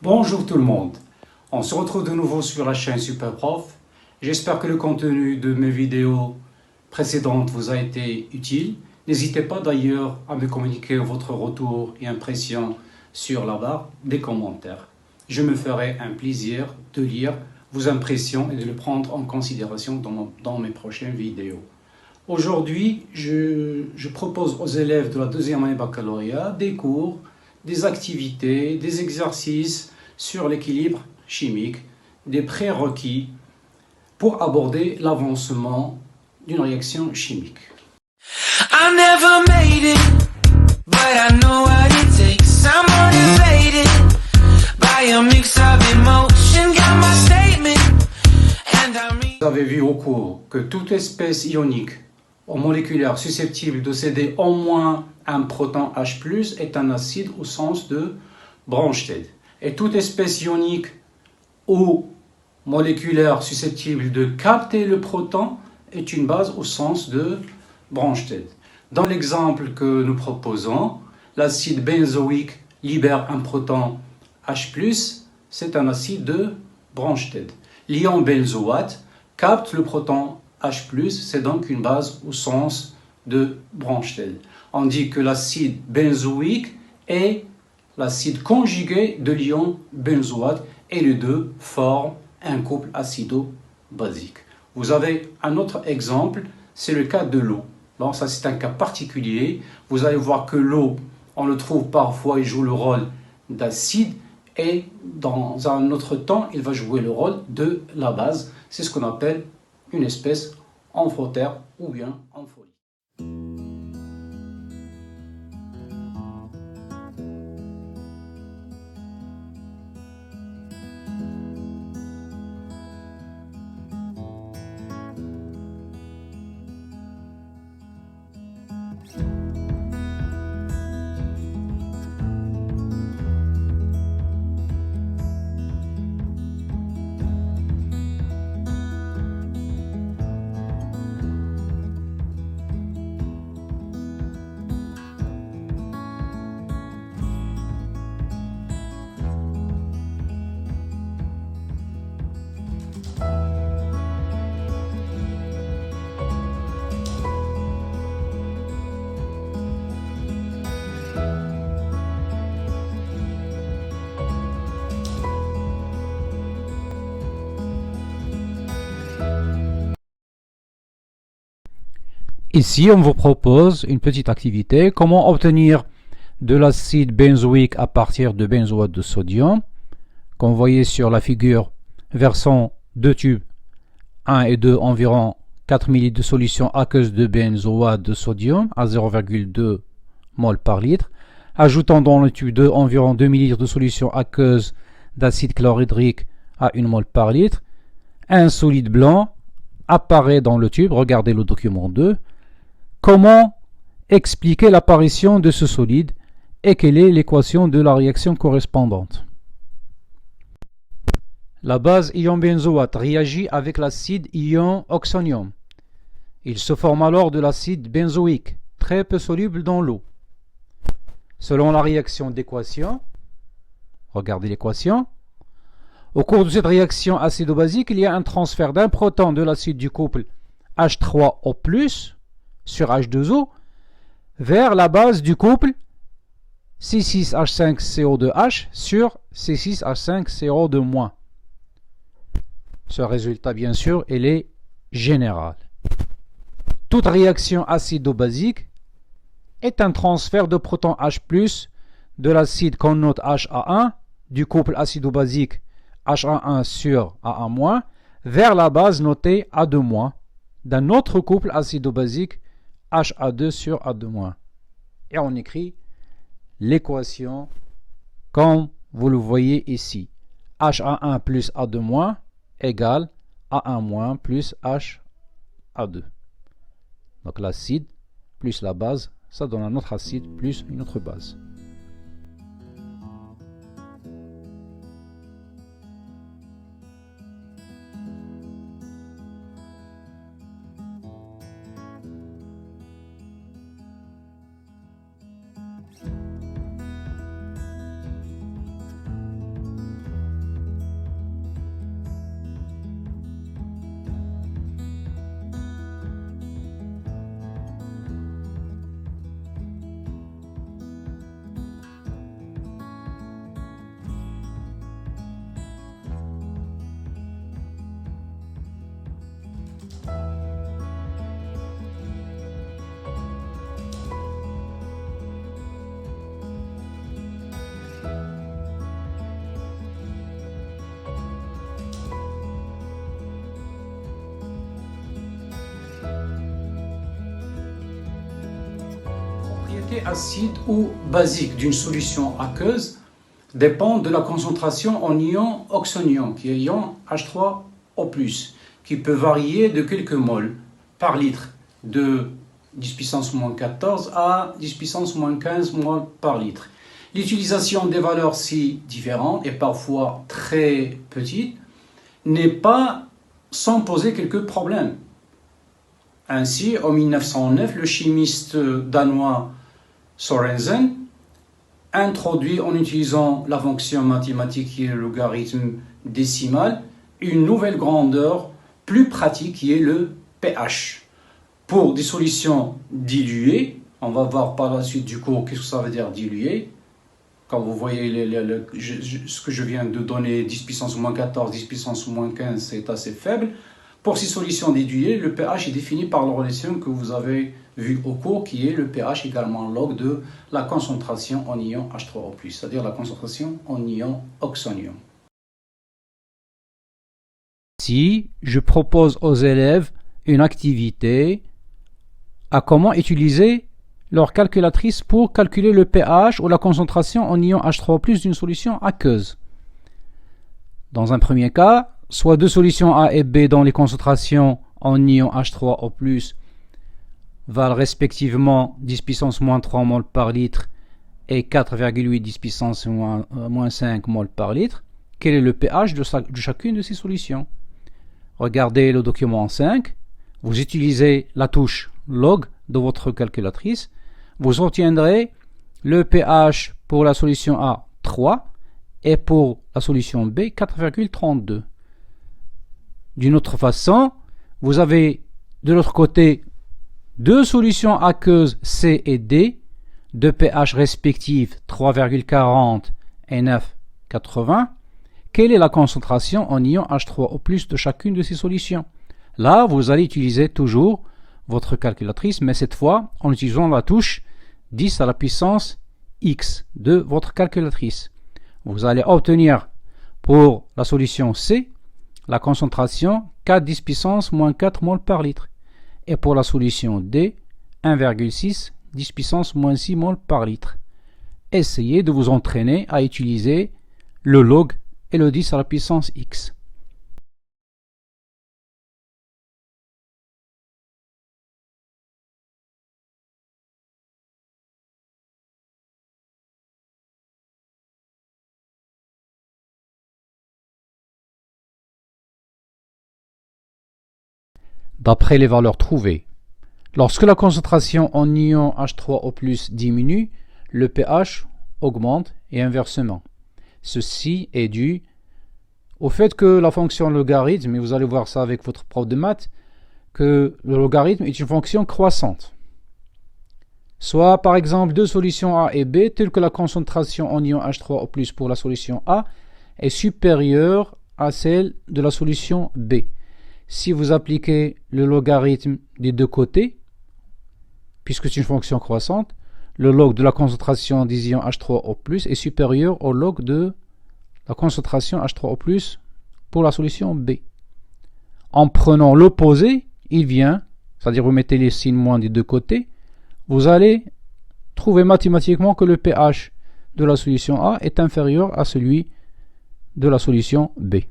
Bonjour tout le monde, on se retrouve de nouveau sur la chaîne Superprof. J'espère que le contenu de mes vidéos précédentes vous a été utile. N'hésitez pas d'ailleurs à me communiquer votre retour et impressions sur la barre des commentaires. Je me ferai un plaisir de lire vos impressions et de les prendre en considération dans mes prochaines vidéos. Aujourd'hui, je propose aux élèves de la deuxième année baccalauréat des cours, des activités, des exercices sur l'équilibre chimique, des prérequis pour aborder l'avancement d'une réaction chimique. I never made it, but I know what it takes. I'm motivated by a mix of emotion, got my statement, and I'm... Vous avez vu au cours que toute espèce ionique ou moléculaire susceptible de céder au moins un proton H+, est un acide au sens de Bronsted. Et toute espèce ionique ou moléculaire susceptible de capter le proton est une base au sens de Bronsted. Dans l'exemple que nous proposons, l'acide benzoïque libère un proton H+, c'est un acide de Bronsted. L'ion benzoate capte le proton H+, c'est donc une base au sens de Bronsted. On dit que l'acide benzoïque est l'acide conjugué de l'ion benzoate et les deux forment un couple acido-basique. Vous avez un autre exemple, c'est le cas de l'eau. Bon, ça c'est un cas particulier. Vous allez voir que l'eau, on le trouve parfois, il joue le rôle d'acide et dans un autre temps, il va jouer le rôle de la base. C'est ce qu'on appelle une espèce amphotère ou bien ampholie. Ici, on vous propose une petite activité. Comment obtenir de l'acide benzoïque à partir de benzoate de sodium. Comme vous voyez sur la figure, versant deux tubes 1 et 2 environ 4 ml de solution aqueuse de benzoate de sodium à 0,2 mol par litre. Ajoutant dans le tube 2 environ 2 ml de solution aqueuse d'acide chlorhydrique à 1 mol par litre. Un solide blanc apparaît dans le tube. Regardez le document 2. Comment expliquer l'apparition de ce solide et quelle est l'équation de la réaction correspondante? La base ion benzoate réagit avec l'acide ion oxonium. Il se forme alors de l'acide benzoïque, très peu soluble dans l'eau. Selon la réaction d'équation, regardez l'équation, au cours de cette réaction acido-basique, il y a un transfert d'un proton de l'acide du couple H3O+, sur H2O, vers la base du couple C6H5CO2H sur C6H5CO2-. Ce résultat, bien sûr, il est général. Toute réaction acido-basique est un transfert de proton H+, de l'acide qu'on note HA1, du couple acido-basique HA1 sur AA-, vers la base notée A2-, d'un autre couple acido-basique HA2 sur A2-. Et on écrit l'équation comme vous le voyez ici. HA1 plus A2- égale A1- plus HA2. Donc l'acide plus la base, ça donne un autre acide plus une autre base. qualité acide ou basique d'une solution aqueuse dépend de la concentration en ion oxonium, qui est ion H3O+, qui peut varier de quelques moles par litre, de 10 puissance moins 14 à 10 puissance moins 15 moles par litre. L'utilisation des valeurs si différentes et parfois très petites n'est pas sans poser quelques problèmes. Ainsi, en 1909, le chimiste danois Sorensen introduit en utilisant la fonction mathématique qui est le logarithme décimal une nouvelle grandeur plus pratique qui est le pH. Pour des solutions diluées, on va voir par la suite du cours qu'est-ce que ça veut dire dilué. Quand vous voyez ce que je viens de donner, 10 puissance moins 14, 10 puissance moins 15, c'est assez faible. Pour ces solutions diluées, le pH est défini par la relation que vous avez vue au cours, qui est le pH également log de la concentration en ion H3O+, c'est-à-dire la concentration en ion oxonium. Ici, je propose aux élèves une activité à comment utiliser leur calculatrice pour calculer le pH ou la concentration en ion H3O+ d'une solution aqueuse. Dans un premier cas, soit deux solutions A et B dont les concentrations en ion H3O+ valent respectivement 10 puissance moins 3 mol par litre et 4,8 10 puissance moins 5 mol par litre. Quel est le pH de chacune de ces solutions? Regardez le document 5. Vous utilisez la touche log de votre calculatrice. Vous obtiendrez le pH pour la solution A 3 et pour la solution B 4,32. D'une autre façon, vous avez de l'autre côté deux solutions aqueuses C et D, de pH respectifs 3,40 et 9,80. Quelle est la concentration en ion H3O+ de chacune de ces solutions? Là, vous allez utiliser toujours votre calculatrice, mais cette fois en utilisant la touche 10 à la puissance X de votre calculatrice. Vous allez obtenir pour la solution C la concentration 4 10 puissance moins 4 mol par litre. Et pour la solution D, 1,6 10 puissance moins 6 mol par litre. Essayez de vous entraîner à utiliser le log et le 10 à la puissance X. D'après les valeurs trouvées, lorsque la concentration en ion H3O+ diminue, le pH augmente et inversement. Ceci est dû au fait que la fonction logarithme, et vous allez voir ça avec votre prof de maths, que le logarithme est une fonction croissante. Soit par exemple deux solutions A et B, telles que la concentration en ion H3O+ pour la solution A est supérieure à celle de la solution B. Si vous appliquez le logarithme des deux côtés, puisque c'est une fonction croissante, le log de la concentration des ions H3O+ est supérieur au log de la concentration H3O+ pour la solution B. En prenant l'opposé, il vient, c'est-à-dire vous mettez les signes moins des deux côtés, vous allez trouver mathématiquement que le pH de la solution A est inférieur à celui de la solution B.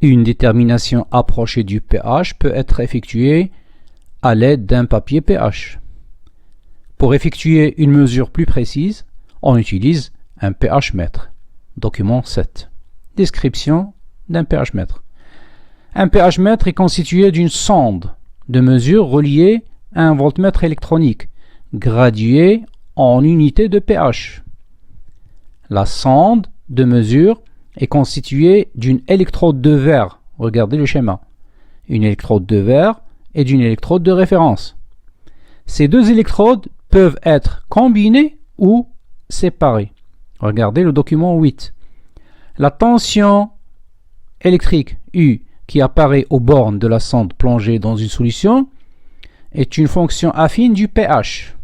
Une détermination approchée du pH peut être effectuée à l'aide d'un papier pH. Pour effectuer une mesure plus précise, on utilise un pH mètre. Document 7. Description d'un pH mètre. Un pH mètre est constitué d'une sonde de mesure reliée à un voltmètre électronique, graduée en unités de pH. La sonde de mesure est constituée d'une électrode de verre. Regardez le schéma. Une électrode de verre et d'une électrode de référence. Ces deux électrodes peuvent être combinées ou séparées. Regardez le document 8. La tension électrique U qui apparaît aux bornes de la sonde plongée dans une solution est une fonction affine du pH.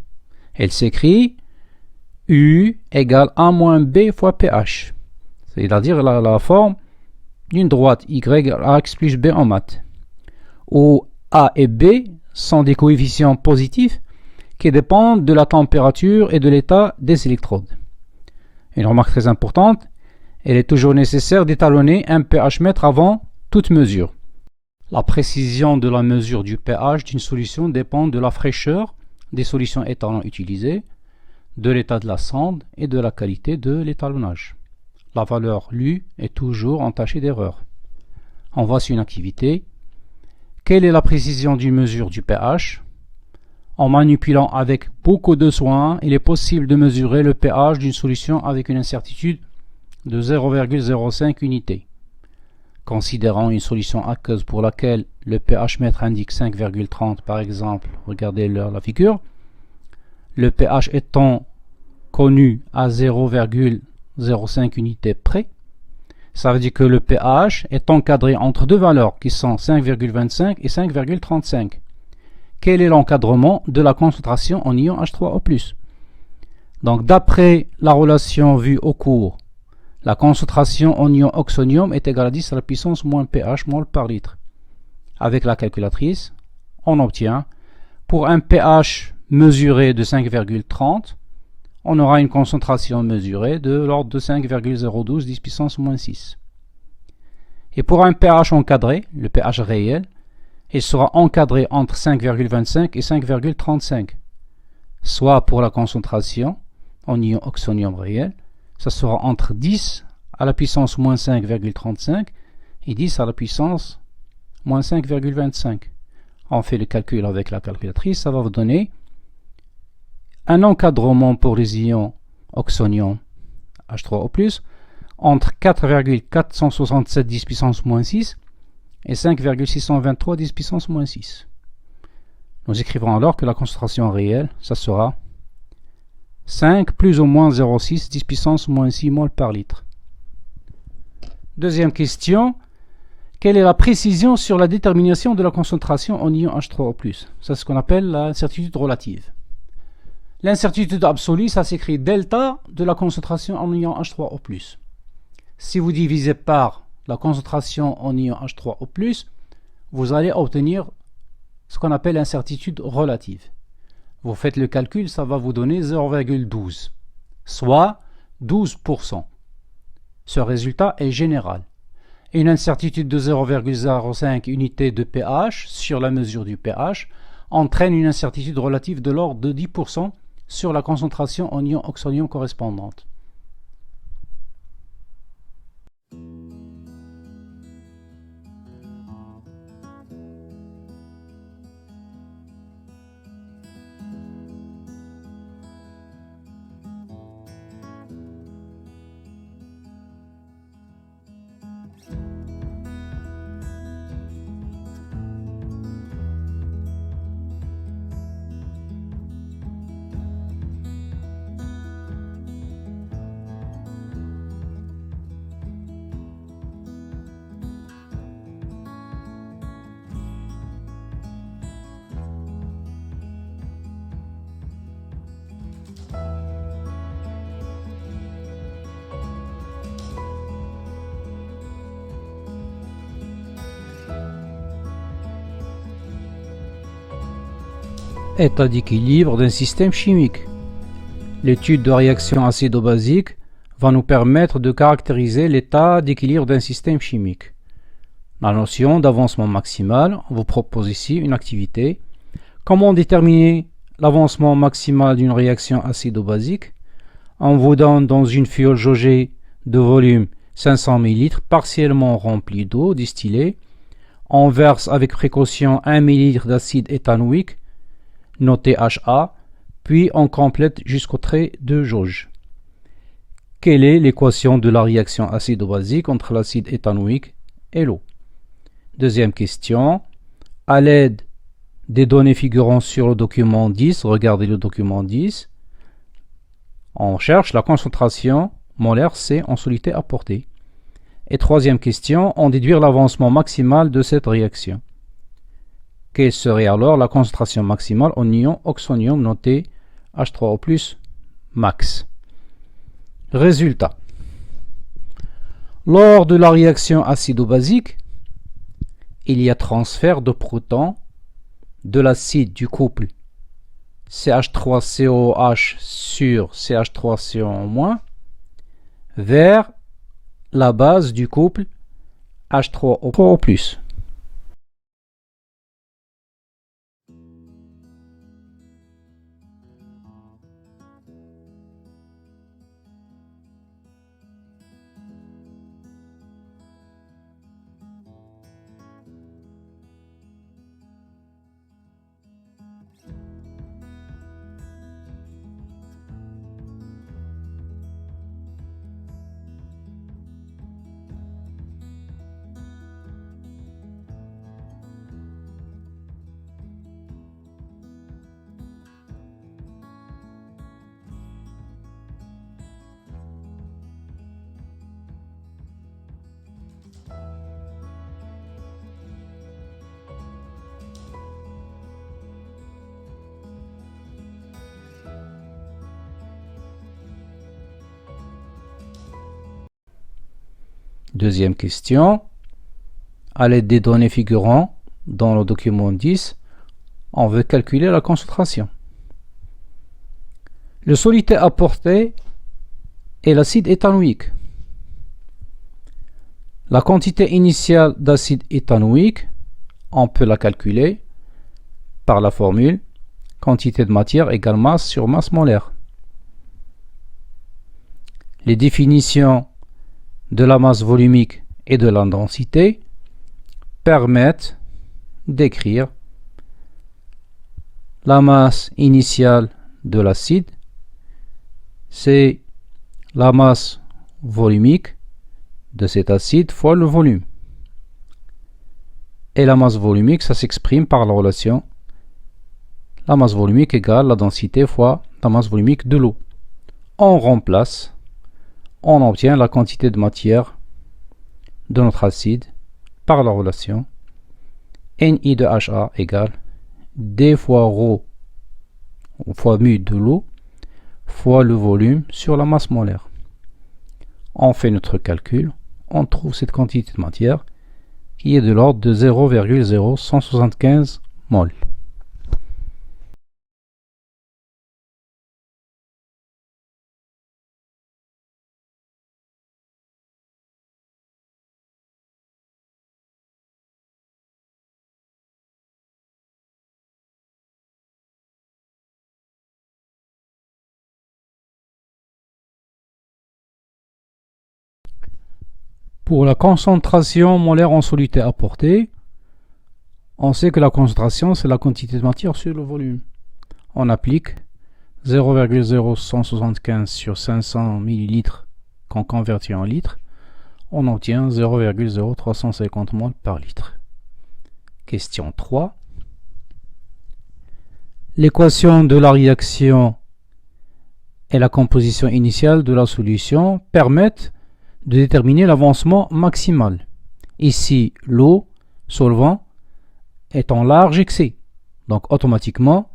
Elle s'écrit U égale A moins B fois pH. C'est-à-dire la forme d'une droite Y égale AX plus B en maths. Où A et B sont des coefficients positifs qui dépendent de la température et de l'état des électrodes. Une remarque très importante, il est toujours nécessaire d'étalonner un pH mètre avant toute mesure. La précision de la mesure du pH d'une solution dépend de la fraîcheur des solutions étalons utilisées, de l'état de la sonde et de la qualité de l'étalonnage. La valeur λ est toujours entachée d'erreur. En voici une activité. Quelle est la précision d'une mesure du pH? En manipulant avec beaucoup de soin, il est possible de mesurer le pH d'une solution avec une incertitude de 0,05 unités. Considérant une solution aqueuse pour laquelle le pH mètre indique 5,30 par exemple, regardez la figure, le pH étant connu à 0,05 unités près, ça veut dire que le pH est encadré entre deux valeurs qui sont 5,25 et 5,35. Quel est l'encadrement de la concentration en ion H3O+? Donc d'après la relation vue au cours, la concentration en ion oxonium est égale à 10 à la puissance moins pH mol par litre. Avec la calculatrice, on obtient, pour un pH mesuré de 5,30, on aura une concentration mesurée de l'ordre de 5,012 10 puissance moins 6. Et pour un pH encadré, le pH réel, il sera encadré entre 5,25 et 5,35. Soit pour la concentration en ion oxonium réel, ça sera entre 10 à la puissance moins 5,35 et 10 à la puissance moins 5,25. On fait le calcul avec la calculatrice, ça va vous donner un encadrement pour les ions oxonium H3O+, entre 4,467 10 puissance moins 6 et 5,623 10 puissance moins 6. Nous écrivons alors que la concentration réelle, ça sera 5 plus ou moins 0,6 10 puissance moins 6 mol par litre. Deuxième question. Quelle est la précision sur la détermination de la concentration en ion H3O+? C'est ce qu'on appelle l'incertitude relative. L'incertitude absolue, ça s'écrit delta de la concentration en ion H3O+. Si vous divisez par la concentration en ion H3O+, vous allez obtenir ce qu'on appelle l'incertitude relative. Vous faites le calcul, ça va vous donner 0,12, soit 12%. Ce résultat est général. Une incertitude de 0,05 unité de pH sur la mesure du pH entraîne une incertitude relative de l'ordre de 10% sur la concentration en ion oxonium correspondante. État d'équilibre d'un système chimique. L'étude de réaction acido-basique va nous permettre de caractériser l'état d'équilibre d'un système chimique. La notion d'avancement maximal, on vous propose ici une activité. Comment déterminer l'avancement maximal d'une réaction acido-basique? On vous donne dans une fiole jaugée de volume 500 ml partiellement remplie d'eau distillée. On verse avec précaution 1 ml d'acide éthanoïque noté HA, puis on complète jusqu'au trait de jauge. Quelle est l'équation de la réaction acido-basique entre l'acide éthanoïque et l'eau? Deuxième question. À l'aide des données figurant sur le document 10, regardez le document 10, on cherche la concentration molaire C en soluté apportée. Et troisième question, en déduire l'avancement maximal de cette réaction. Quelle serait alors la concentration maximale en ion oxonium noté H3O+, max? Résultat. Lors de la réaction acido-basique, il y a transfert de protons de l'acide du couple CH3COH sur CH3CO- vers la base du couple H3O+. Deuxième question. À l'aide des données figurant dans le document 10, on veut calculer la concentration. Le soluté apporté est l'acide éthanoïque. La quantité initiale d'acide éthanoïque, on peut la calculer par la formule quantité de matière égale masse sur masse molaire. Les définitions de la masse volumique et de la densité permettent d'écrire la masse initiale de l'acide, c'est la masse volumique de cet acide fois le volume. Et la masse volumique, ça s'exprime par la relation la masse volumique égale la densité fois la masse volumique de l'eau. On remplace, on obtient la quantité de matière de notre acide par la relation Ni de HA égale D fois ρ fois mu de l'eau fois le volume sur la masse molaire. On fait notre calcul, on trouve cette quantité de matière qui est de l'ordre de 0,0175 mol. Pour la concentration molaire en soluté apportée, on sait que la concentration, c'est la quantité de matière sur le volume. On applique 0,0175 sur 500 ml qu'on convertit en litres. On obtient 0,0350 mol par litre. Question 3. L'équation de la réaction et la composition initiale de la solution permettent de déterminer l'avancement maximal. Ici, l'eau, solvant, est en large excès. Donc, automatiquement,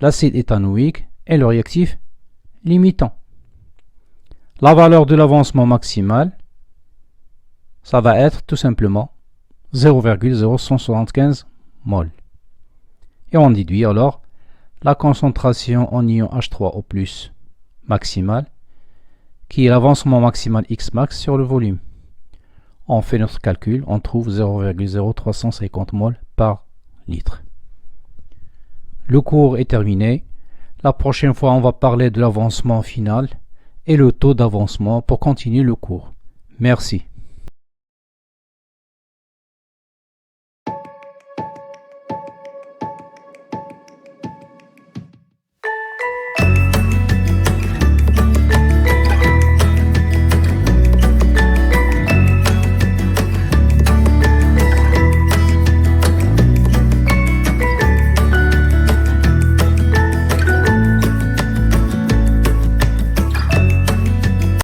l'acide éthanoïque est le réactif limitant. La valeur de l'avancement maximal, ça va être tout simplement 0,0175 mol. Et on déduit alors la concentration en ion H3O+ maximale, qui est l'avancement maximal Xmax sur le volume. On fait notre calcul, on trouve 0,0350 mol par litre. Le cours est terminé. La prochaine fois, on va parler de l'avancement final et le taux d'avancement pour continuer le cours. Merci.